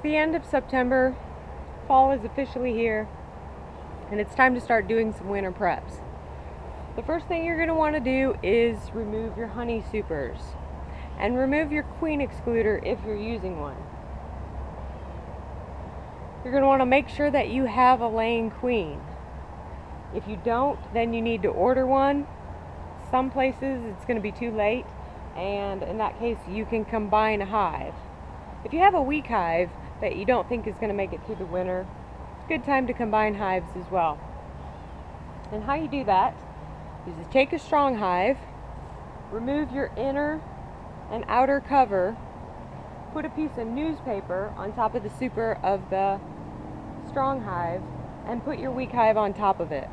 the end of September, fall is officially here, and it's time to start doing some winter preps. The first thing you're going to want to do is remove your honey supers and remove your queen excluder if you're using one. You're going to want to make sure that you have a laying queen. If you don't, then you need to order one. Some places it's going to be too late, and in that case you can combine a hive. If you have a weak hive that you don't think is going to make it through the winter, it's a good time to combine hives as well. And how you do that is to take a strong hive, remove your inner and outer cover, put a piece of newspaper on top of the super of the strong hive, and put your weak hive on top of it.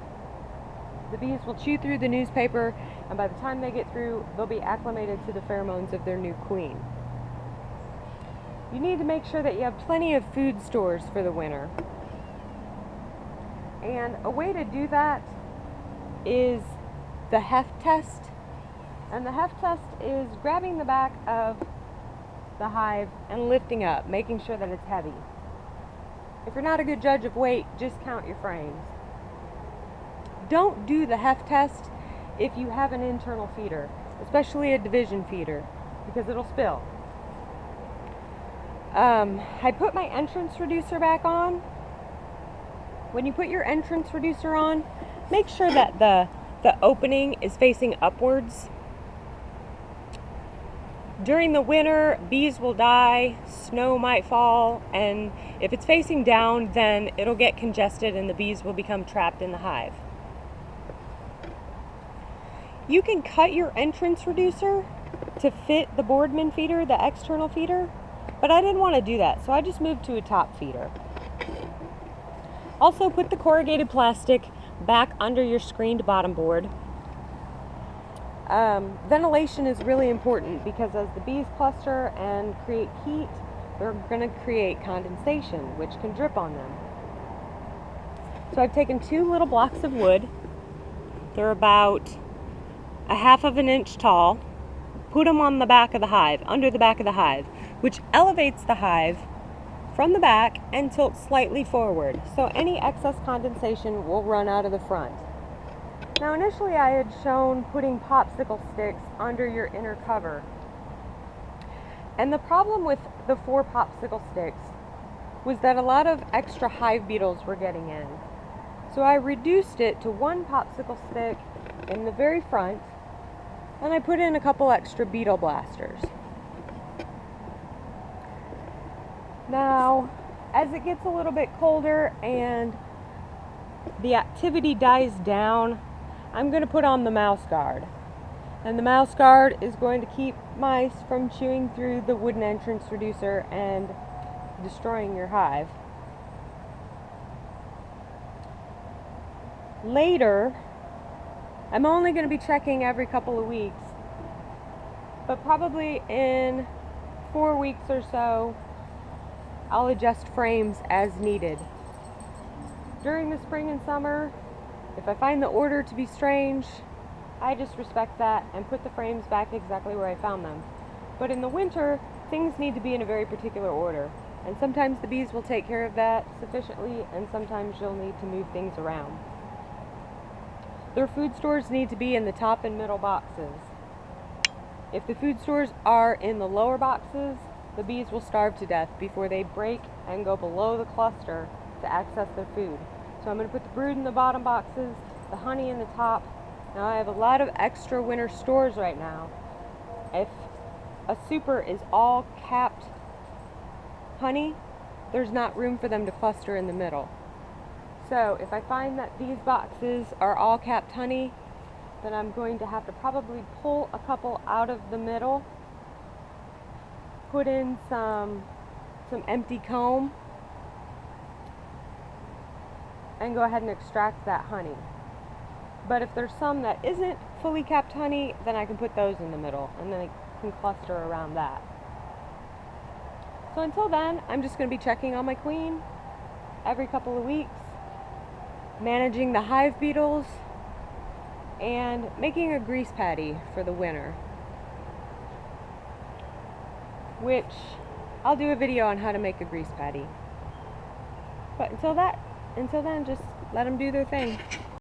The bees will chew through the newspaper, and by the time they get through, they'll be acclimated to the pheromones of their new queen. You need to make sure that you have plenty of food stores for the winter. And a way to do that is the heft test. And the heft test is grabbing the back of the hive and lifting up, making sure that it's heavy. If you're not a good judge of weight, just count your frames. Don't do the heft test if you have an internal feeder, especially a division feeder, because it'll spill. I put my entrance reducer back on. When you put your entrance reducer on, make sure that the opening is facing upwards. During the winter, bees will die, snow might fall, and if it's facing down, then it'll get congested and the bees will become trapped in the hive. You can cut your entrance reducer to fit the Boardman feeder, the external feeder, but I didn't want to do that, so I just moved to a top feeder. Also, put the corrugated plastic back under your screened bottom board. Ventilation is really important because as the bees cluster and create heat, they're going to create condensation, which can drip on them. So I've taken 2 little blocks of wood. They're about 1/2 inch tall. Put them on the back of the hive, under the back of the hive, which elevates the hive from the back and tilts slightly forward, so any excess condensation will run out of the front. Now initially I had shown putting popsicle sticks under your inner cover, and the problem with the 4 popsicle sticks was that a lot of extra hive beetles were getting in. So I reduced it to 1 popsicle stick in the very front, and I put in a couple extra beetle blasters. Now, as it gets a little bit colder and the activity dies down, I'm going to put on the mouse guard. And the mouse guard is going to keep mice from chewing through the wooden entrance reducer and destroying your hive. Later, I'm only going to be checking every couple of weeks, but probably in 4 weeks or so, I'll adjust frames as needed. During the spring and summer, if I find the order to be strange, I just respect that and put the frames back exactly where I found them. But in the winter, things need to be in a very particular order, and sometimes the bees will take care of that sufficiently, and sometimes you'll need to move things around. Their food stores need to be in the top and middle boxes. If the food stores are in the lower boxes, the bees will starve to death before they break and go below the cluster to access their food. So I'm going to put the brood in the bottom boxes, the honey in the top. Now I have a lot of extra winter stores right now. If a super is all capped honey, there's not room for them to cluster in the middle. So if I find that these boxes are all capped honey, then I'm going to have to probably pull a couple out of the middle, put in some empty comb, and go ahead and extract that honey. But if there's some that isn't fully capped honey, then I can put those in the middle, and then I can cluster around that. So until then, I'm just going to be checking on my queen every couple of weeks, managing the hive beetles, and making a grease patty for the winter, which I'll do a video on how to make a grease patty. But until then, just let them do their thing.